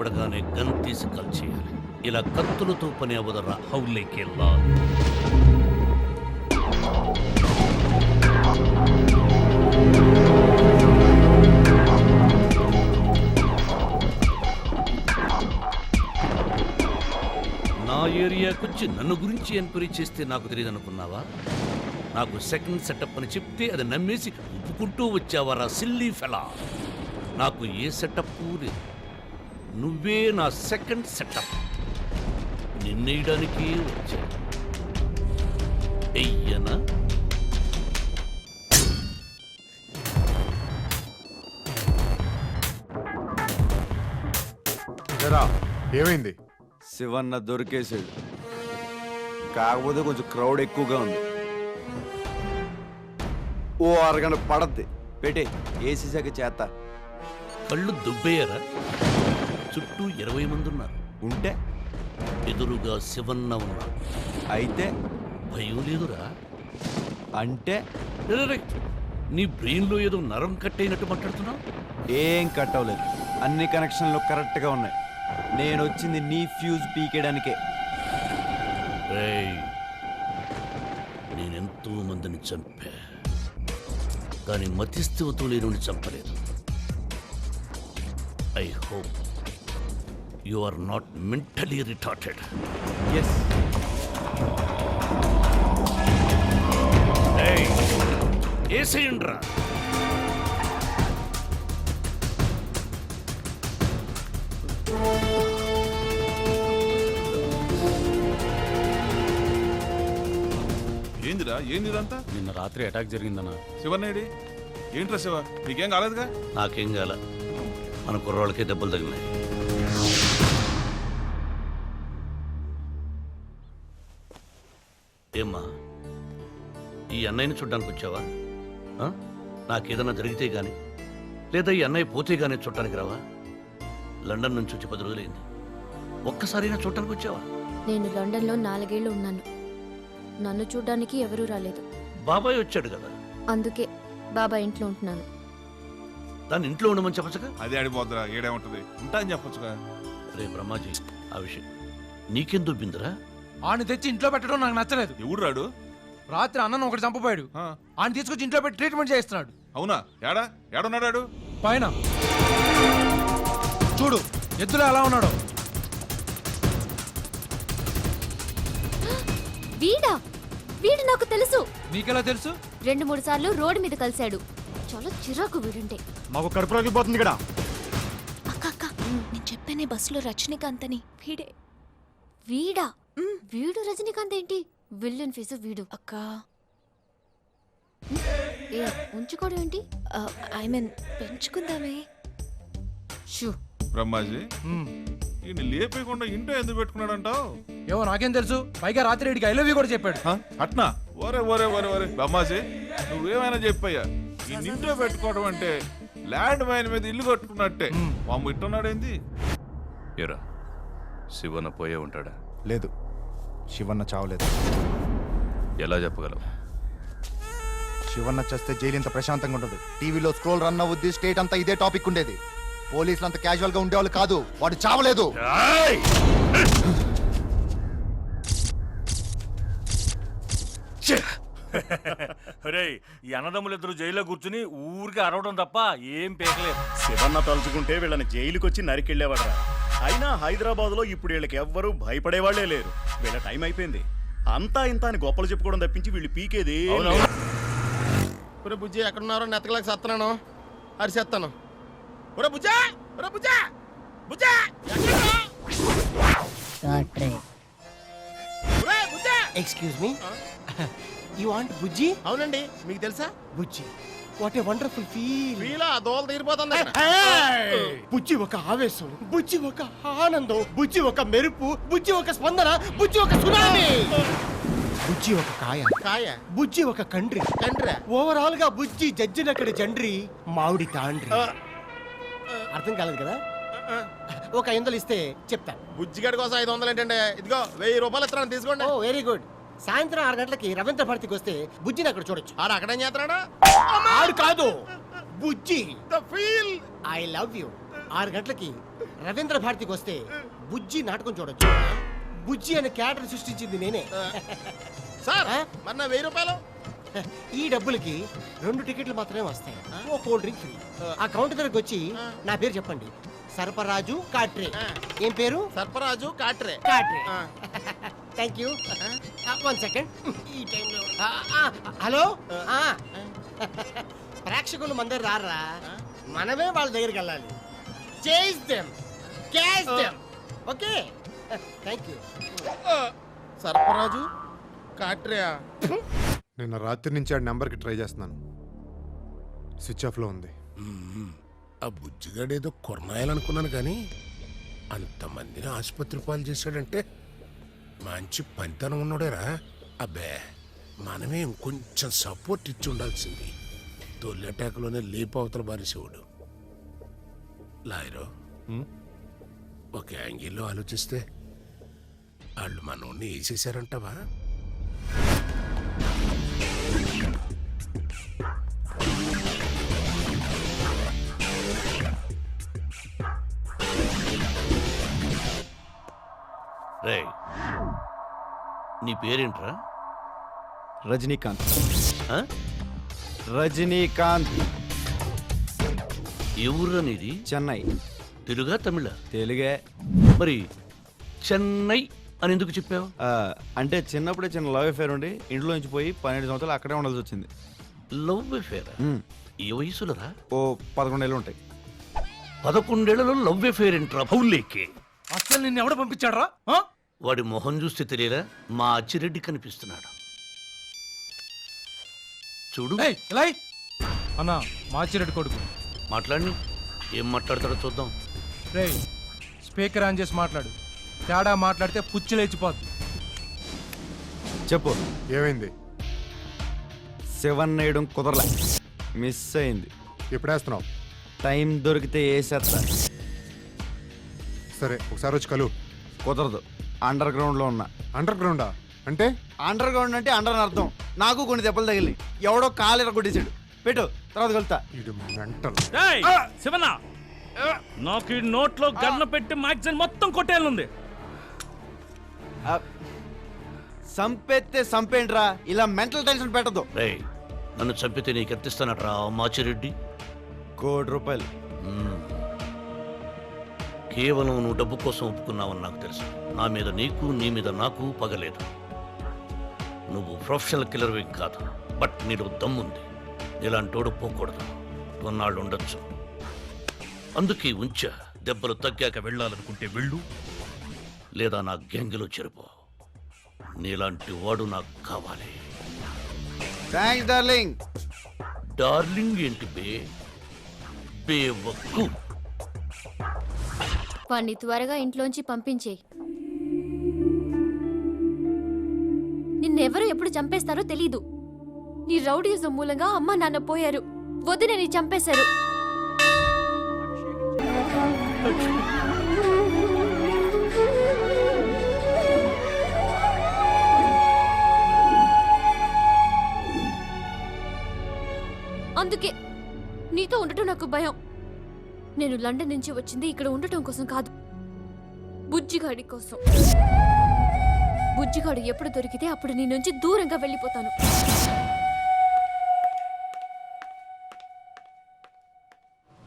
కనబడగానే గన్ తీసి కాల్ చేయాలి. ఇలా కత్తులతో పని అవదరా. హౌలేకెళ్ళా నా ఏరియాకొచ్చి నన్ను గురించి ఎంక్వైరీ చేస్తే నాకు తెలియదు అనుకున్నావా? నాకు సెకండ్ సెటప్ అని చెప్తే అది నమ్మేసి ఒప్పుకుంటూ వచ్చావరా సిల్లీ ఫెలా. నాకు ఏ సెటప్ లేదు, నువ్వే నా సెకండ్ సెటప్. నిన్నేయడానికి వచ్చా. ఎయ్యనా? ఏమైంది? శివన్న దొరికేసాడు, కాకపోతే కొంచెం క్రౌడ్ ఎక్కువగా ఉంది. ఓ అరగంట పడద్ది, పెట్టే ఏసీసాక చేత. కళ్ళు దుబ్బేయరా? చుట్టూ 20 మంది ఉన్నారు. ఉంటే ఎదురుగా శివన్న ఉన్నాడు. అయితే భయం లేదురా? అంటే రే, రే, నీ బ్రెయిన్లో ఏదో నరం కట్టయినట్టు మాట్లాడుతున్నావు. ఏం కట్ అవ్వలేదు, అన్ని కనెక్షన్లు కరెక్ట్గా ఉన్నాయి. నేను వచ్చింది నీ ఫ్యూజ్ పీకేయడానికే. రేయ్, నేనెంతో మందిని చంపా, కానీ మతిస్థివతో లేనుని చంపలేదు. I hope you are not mentally retarded. Yes. ఏసేయండ్రా. ఏందిరా ఏందిదంతా? నిన్న రాత్రి అటాక్ జరిగిందన్నా. శివన్నేడి? ఏంట్రా శివ, నీకేం కాలేదుగా? నాకేం కాల, మన కుర్రాళ్ళకే దెబ్బలు తగిలినాయి. ఏమ్మా, ఈ అన్నయ్యని చూడ్డానికి వచ్చావా? నాకేదన్నా జరిగితే గాని, లేదా ఈ అన్నయ్య పోతే గానీ చూడటానికి రావా? లండన్ నుంచి వచ్చి 10 రోజులైంది, ఒక్కసారైనా చూడటానికి వచ్చావా? నేను లండన్లో 4 ఏళ్ళు ఉన్నాను. నన్ను చూడ్డానికి ఎవరూ రాలేదు. బాబాయ్ వచ్చాడు కదా, అందుకే బాబాయ్ ఇంట్లో ఉంటున్నాను. దాన్ని ఇంట్లో ఉండమని చెప్పచ్చుగా? అదే ఆడిపోద్దురా, ఏడేముంటది, ఉంటా అని చెప్పొచ్చుగా. రే బ్రహ్మాజీ, ఆ విషయం నీకేం దొబ్బిందిరా? ఆని తెచ్చి ఇంట్లో పెట్టడం నాకు నచ్చలేదు. ఎవడు రాడు? రాత్రి అన్నను ఒకటి చంపపోయాడు, ఆయన తీసుకొచ్చి ఇంట్లో పెట్టి ట్రీట్మెంట్ చేస్తున్నాడు. అవునా? ఏడున్నాడు? పైన చూడు, ఎద్దులో ఎలా ఉన్నాడో. వీడా? వీడు నాకు తెలుసు. నీకెలా తెలుసు? 2-3 సార్లు రోడ్డు మీద కలిశాడు. చాలా చిరాకు వీడుంటే. మాకు కడుపులోకి పోతుంది ఇక్కడ. అక్క అక్క, నేను చెప్పానే బస్సులో రజనీకాంత్ అని. వీడే. వీడా? వీడు రజనీకాంత్ ఏంటి? విల్లన్ ఫేస్ వీడు. అక్క ఏ ఉంచుకోవడం ఏంటి? ఐ మీన్ పెంచుకుందామే. షూ బ్రహ్మాజీ, ఈయన లేపేయకుండా ఇంట్లో ఎందుకు పెట్టుకున్నాడంటావు? ఏమో నాకేం తెలుసు. పైగా రాత్రి రెడ్డికి ఐ లవ్ యూ కూడా చెప్పాడు. అట్నా? ఒరే ఒరే ఒరే ఒరే బ్రహ్మాజీ, నువ్వేమైనా చెప్పయ్యా. ఈ ఇంట్లో పెట్టుకోవడం అంటే ల్యాండ్ మైన్ మీద ఇల్లు కట్టుకున్నట్టే. మాము ఇట్టున్నాడేంది? ఎరా శివన్న పోయే ఉంటాడా? లేదు, శివన్న చావలేదు. ఎలా చెప్పగలవు? శివన్న చేస్తే జైలు ఇంత ప్రశాంతంగా ఉండదు. టీవీలో స్క్రోల్ రన్ అవుద్ది, స్టేట్ అంతా ఇదే టాపిక్ ఉండేది. పోలీసులు అంత క్యాజువల్ గా ఉండేవాళ్ళు కాదు. వాడు చావలేదు. ఈ అన్నదమ్ములిద్దరు జైల్లో కూర్చుని ఊరికి అరవడం తప్ప ఏం పేకలేదు. శివన్న తలుచుకుంటే వీళ్ళని జైలుకొచ్చి నరికెళ్ళేవాడరా. అయినా హైదరాబాద్ లో ఇప్పుడు వీళ్ళకి ఎవ్వరూ భయపడేవాళ్లే లేరు. వీళ్ళ టైం అయిపోయింది. అంతా ఇంత అని గొప్పలు చెప్పుకోవడం తప్పించి వీళ్ళు పీకేది. బుజ్జి ఎక్కడున్నారో నెత్తకలేక సత్తనాను, అరిసేస్తాను. ఒరే బుజ్జా, ఒరే బుజ్జా, బుజ్జా ఎక్స్క్యూజ్ మీ, యు వాంట్ బుజ్జి? అవునండి, మీకు తెలుసా? బుజ్జి, వాట్ ఏ వండర్ఫుల్ ఫీల్. వీలా దోల తీరిపోతుంది. బుజ్జి ఒక ఆవేశం, బుజ్జి ఒక ఆనందం, బుజ్జి ఒక మెరుపు, బుజ్జి ఒక స్పందన, బుజ్జి ఒక సునామీ. బుజ్జి ఒక కాయ, కాయ. బుజ్జి ఒక కండ్రి, తండ్రి. ఓవరాల్ గా బుజ్జి జడ్జినక్కడి జండ్రి, మామిడి తాండ్రి. అర్థం కాలేదు కదా? ఒక 500 ఇస్తే చెప్తా. బుజ్జిగడి కోసం 500 ఏంటంటే, ఇదిగో 1000 రూపాయలు ఇస్తాను, తీసుకోండి. ఓ వెరీ గుడ్. సాయంత్రం 6 గంటలకి రవీంద్ర భారతికి వస్తే బుజ్జిని అక్కడ చూడొచ్చు. ఆడు అక్కడేం చేస్తున్నాడా? ఆడు కాదు, బుజ్జి. The feel. I love you. 6 గంటలకి రవీంద్ర భారతికి వస్తే బుజ్జి నాటకం చూడొచ్చు. బుజ్జి అనే క్యారెక్టర్ సృష్టించింది నేనే. సార్ ఆ? మరి నా 1000 రూపాయలు ఈ డబ్బులకి 2 టికెట్లు మాత్రమే వస్తాయి. ఓ కూల్ డ్రింక్ ఫ్రీ. ఆ కౌంటర్ దగ్గరకు వచ్చి నా పేరు చెప్పండి, సర్పరాజు కాట్రే. ఏం పేరు? సర్పరాజు కాట్రే. కాట్రే. ఆ. Thank you. 1 సెకండ్. ఈ టైంలో హలో. ప్రేక్షకులు మందరు రారా, మనమే వాళ్ళ దగ్గరికి వెళ్ళాలి. Chase them, catch them. Okay, thank you. Sarparaju Katre. నిన్న రాత్రి నుంచి ఆ నెంబర్కి ట్రై చేస్తున్నాను, స్విచ్ ఆఫ్లో ఉంది. ఆ బుజ్జిగాడేదో కొరనాయాలనుకున్నాను కానీ అంతమందిని ఆసుపత్రి పాలు చేశాడంటే మంచి పనితనం ఉన్నాడేరా. అబ్బే, మనమే ఇంకొంచెం సపోర్ట్ ఇచ్చి ఉండాల్సింది. తొలి అటాక్లోనే లేపు అవతల బారేసేవాడు. లాయరు ఒక యాంగిల్లో ఆలోచిస్తే వాళ్ళు మనోడిని వేసేసారంటావా? రే, నీ పేరేంట్రా? రజనీకాంత్. ఆ? రజనీకాంత్. ఏ ఊర్రా నీది? చెన్నై. తెలుగా తమిళ? తెలుగే. మరి చెన్నై అని ఎందుకు చెప్పావు? అంటే చిన్నప్పుడే చిన్న లవ్ అఫేర్ ఉండి ఇంట్లో నుంచి పోయి 12 సంవత్సరాలు అక్కడే ఉండాల్సి వచ్చింది. Love affair? ఏ వయసులోరా? ఓ 11 ఏళ్ళు ఉంటాయి. 11 ఏళ్లలో లవ్ అఫేర్ ఏంట్రా భౌలేకే? అసలు నిన్ను ఎవడ పంపించాడ్రా? వాడి మొహం చూస్తే తెలియరా, మా అచ్చిరెడ్డి కనిపిస్తున్నాడు. చూడు. అన్నా మాచిరెడ్డి కొడుకు మాట్లాడి ఏం మాట్లాడతాడో చూద్దాం. రే, స్పీకర్ ఆన్ చేసి మాట్లాడు. తేడా మాట్లాడితే పుచ్చి లేచిపోద్ది. చెప్పు. ఏమైంది? 7 వేయడం కుదరలే, మిస్ అయింది. ఎప్పుడు వేస్తున్నావు? టైం దొరికితే వేసేస్తా. సరే, ఒకసారి వచ్చి కలు. కుదరదు, అండర్ గ్రౌండ్లో ఉన్నా. అండర్ గ్రౌండా అంటే? అండర్ గ్రౌండ్ అంటే అండర్ అని అర్థం. నాకు కొన్ని దెబ్బలు తగిలి ఎవడో కాలు ఎరగొట్టేసాడు. పెట్టు, తర్వాత కలుతా. ఇది మెంటల్. శివన్న, నాకు ఈ నోట్లో గన్న పెట్టి మ్యాగ్జిన్ మొత్తం కొట్టేయాలనుంది. సంపెత్తే సంపేంట్రా, ఇలా మెంటల్ టెన్షన్ పెట్టదు. రే, నన్ను చంపితే నీకు ఎత్తిస్తానట్రా మాచిరెడ్డి? 1 కోటి రూపాయలు. కేవలం నువ్వు డబ్బు కోసం ఒప్పుకున్నావని నాకు తెలుసు. నా మీద నీకు, నీ మీద నాకు పగలేదు. నువ్వు ప్రొఫెషనల్ కిల్లర్వి కాదు, బట్ నీలో దమ్ముంది. ఇలాంటోడు పోకూడదు, కొన్నాళ్ళు ఉండొచ్చు. అందుకే ఉంచా. దెబ్బలు తగ్గాక వెళ్ళాలనుకుంటే వెళ్ళు, లేదా నా గ్యాంగ్లో చేరిపో. నీలాంటి వాడు నాకు కావాలి. Thanks darling. డార్లింగ్ ఏంటి బే? బేవక్కు. వాణ్ణి త్వరగా ఇంట్లోంచి పంపించేయి. నిన్నెవరు ఎప్పుడు చంపేస్తారో తెలీదు. నీ రౌడీజం మూలంగా అమ్మ నాన్న పోయారు, వదినని చంపేశారు. అందుకే నీతో ఉండటం నాకు భయం. నేను లండన్ నుంచి వచ్చింది ఇక్కడ ఉండటం కోసం కాదు, బుజ్జిగాడి కోసం. బుజ్జిగాడు ఎప్పుడు దొరికితే అప్పుడు నీ నుంచి దూరంగా వెళ్ళిపోతాను.